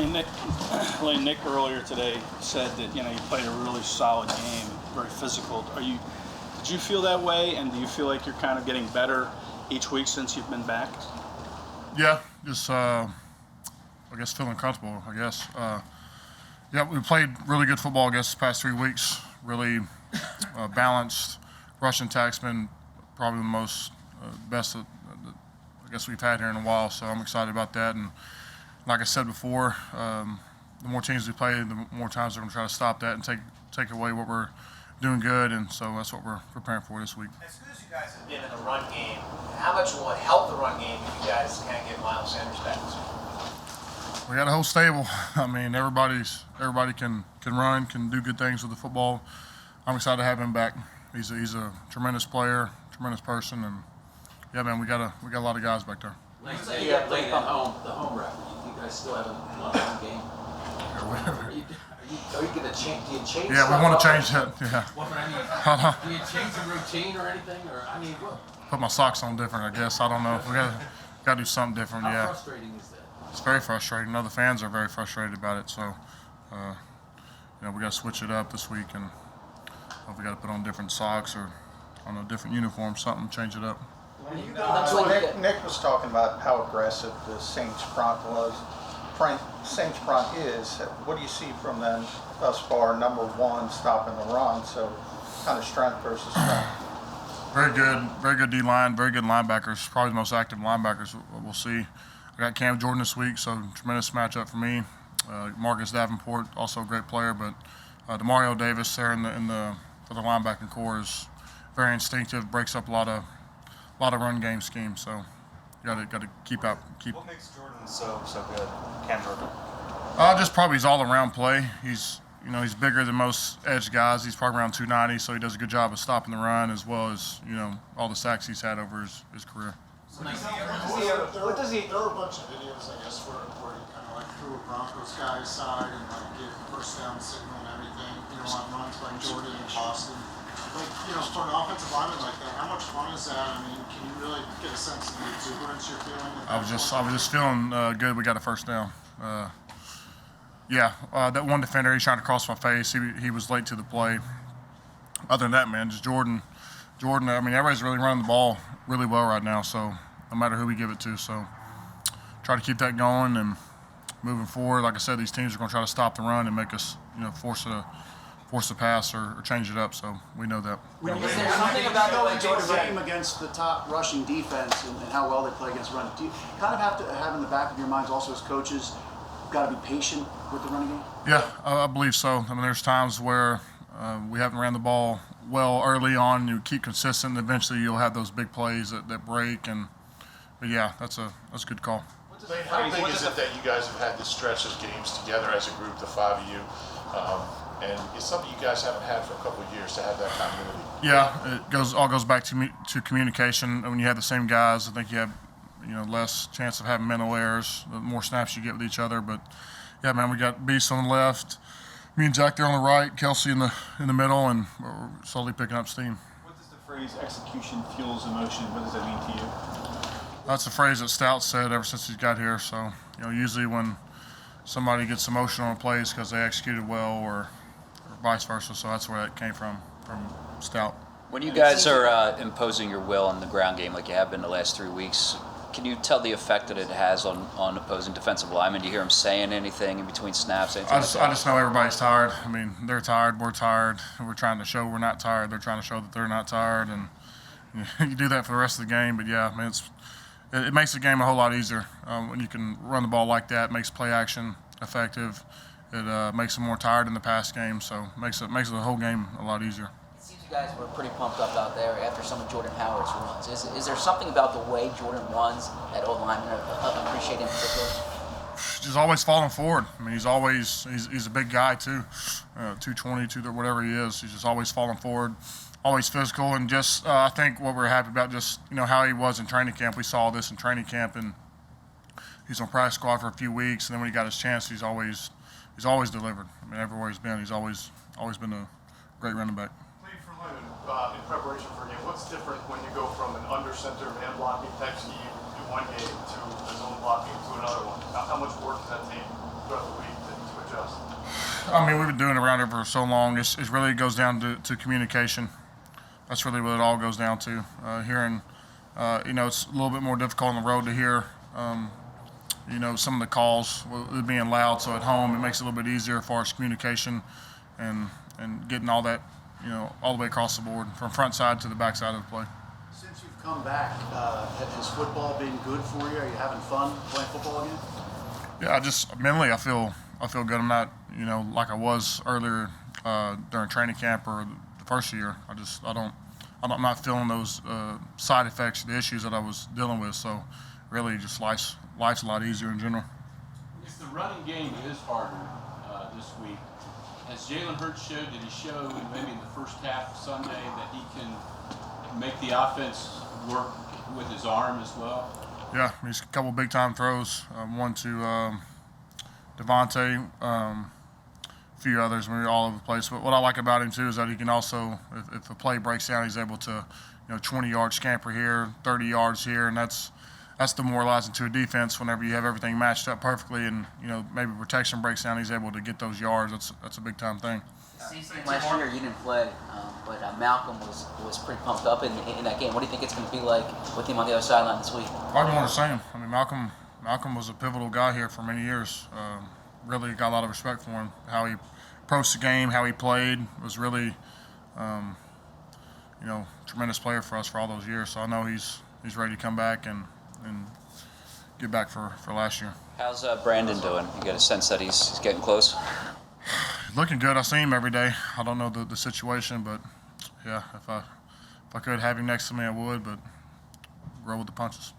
Nick earlier today said that you played a really solid game, very physical. Did you feel that way, and do you feel like you're kind of getting better each week since you've been back? Yeah, just I guess feeling comfortable. Yeah, we played really good football, I guess, the past 3 weeks. Really balanced. Rushing attack's been probably the most best that I guess we've had here in a while. So I'm excited about that. And like I said before, the more teams we play, the more times they're going to try to stop that and take away what we're doing good. And so that's what we're preparing for this week. As good as you guys have been in the run game, how much will it help the run game if you guys can't get Miles Sanders back this week? We got a whole stable. I mean, everybody can run, can do good things with the football. I'm excited to have him back. He's a tremendous player, tremendous person, and yeah, man, we got a lot of guys back there. Like you got played the home rep. You guys still haven't won one game. Are you going to change? Do you change? Yeah, we want to change that. Yeah. What I mean, do you change the routine or anything, or I mean, what? Put my socks on different, I guess. I don't know. We got to do something different. How yeah. frustrating is that? It's very frustrating. I know the fans are very frustrated about it. So, we got to switch it up this week, and we got to put on different socks or on a different uniform, something, change it up. Nick was talking about how aggressive the Saints front is. What do you see from them thus far? Number one, stopping the run. So, kind of strength versus strength. Very good D-line, very good linebackers. Probably the most active linebackers we'll see. I got Cam Jordan this week, so tremendous matchup for me. Marcus Davenport, also a great player, but Demario Davis there for the linebacking core is very instinctive, breaks up a lot of run game schemes. So you got to keep. What makes Jordan so good, Cam Jordan? Just probably his all-around play. He's bigger than most edge guys. He's probably around 290, so he does a good job of stopping the run as well as all the sacks he's had over his career. There are a bunch of videos, I guess, where he kind of like threw a Broncos guy aside and like gave the first down signal and everything, on runs by Jordan and Boston. For an offensive lineman like that, how much fun is that? I mean, can you really get a sense of the exuberance you're feeling? I was just feeling good. We got a first down. That one defender, he's trying to cross my face. He was late to the play. Other than that, man, just Jordan. I mean, everybody's really running the ball really well right now. So no matter who we give it to, so try to keep that going and moving forward. Like I said, these teams are going to try to stop the run and make us, force the pass or change it up. So we know that. Is there something about the way Jordan game against the top rushing defense and how well they play against run? Do you kind of have to have in the back of your minds also as coaches, got to be patient with the running game? Yeah, I believe so. I mean, there's times where we haven't ran the ball well early on. You keep consistent, and eventually you'll have those big plays that break. But yeah, that's a good call. How big is it that you guys have had this stretch of games together as a group, the five of you? And it's something you guys haven't had for a couple of years to have that continuity. Yeah, it all goes back to communication. When you have the same guys, I think you have less chance of having mental errors, the more snaps you get with each other. But yeah, man, we got Beast on the left, me and Jack there on the right, Kelsey in the middle, and we're slowly picking up steam. What does the phrase "execution fuels emotion"? What does that mean to you? That's a phrase that Stout said ever since he's got here. So usually when somebody gets emotional on plays because they executed well or vice versa. So that's where that came from Stout. When you guys are imposing your will on the ground game like you have been the last 3 weeks, can you tell the effect that it has on opposing defensive linemen? Do you hear them saying anything in between snaps? I just know everybody's tired. I mean, they're tired, we're tired. We're trying to show we're not tired. They're trying to show that they're not tired. And you do that for the rest of the game. But, yeah, I mean, it makes the game a whole lot easier. When you can run the ball like that, it makes play action effective. It makes them more tired in the pass game, so it makes the whole game a lot easier. It seems you guys were pretty pumped up out there after some of Jordan Howard's runs. Is there something about the way Jordan runs that old linemen appreciate in particular? Just always falling forward. I mean, he's a big guy too, 220, whatever he is. He's just always falling forward, always physical, and just I think what we're happy about just how he was in training camp. We saw this in training camp, and he's on practice squad for a few weeks, and then when he got his chance, he's always delivered. I mean, everywhere he's always been a great running back. Played for Lyman in preparation for a game. What's different when you go from an under center man blocking type scheme in one game to a zone blocking to another one? How much work does that take throughout the week to adjust? I mean, we've been doing it around here for so long. It really goes down to communication. That's really what it all goes down to. Hearing, it's a little bit more difficult on the road to hear, some of the calls with being loud. So at home, it makes it a little bit easier as far as communication and getting all that, all the way across the board from front side to the back side of the play. Since you've come back, has football been good for you? Are you having fun playing football again? Yeah, just mentally, I feel good. I'm not, like I was earlier during training camp or the first year. I'm not feeling those side effects, the issues that I was dealing with. So, really, just life's a lot easier in general. If the running game is harder this week, has Jalen Hurts showed? Did he show maybe in the first half Sunday that he can make the offense work with his arm as well? Yeah, he's a couple big time throws. One to Devontae, a few others. We're all over the place. But what I like about him too is that he can also, if a play breaks down, he's able to, 20-yard scamper here, 30 yards here, and that's demoralizing to a defense whenever you have everything matched up perfectly and maybe protection breaks down, he's able to get those yards. That's a big time thing. Last year you didn't play, but Malcolm was pretty pumped up in that game. What do you think it's going to be like with him on the other sideline this week? Probably more the same. I mean, Malcolm was a pivotal guy here for many years. Really got a lot of respect for him. How he approached the game, how he played was really, tremendous player for us for all those years. So I know he's ready to come back and get back for last year. How's Brandon doing? You get a sense that he's getting close? Looking good. I see him every day. I don't know the situation, but yeah, if I could have him next to me, I would, but roll with the punches.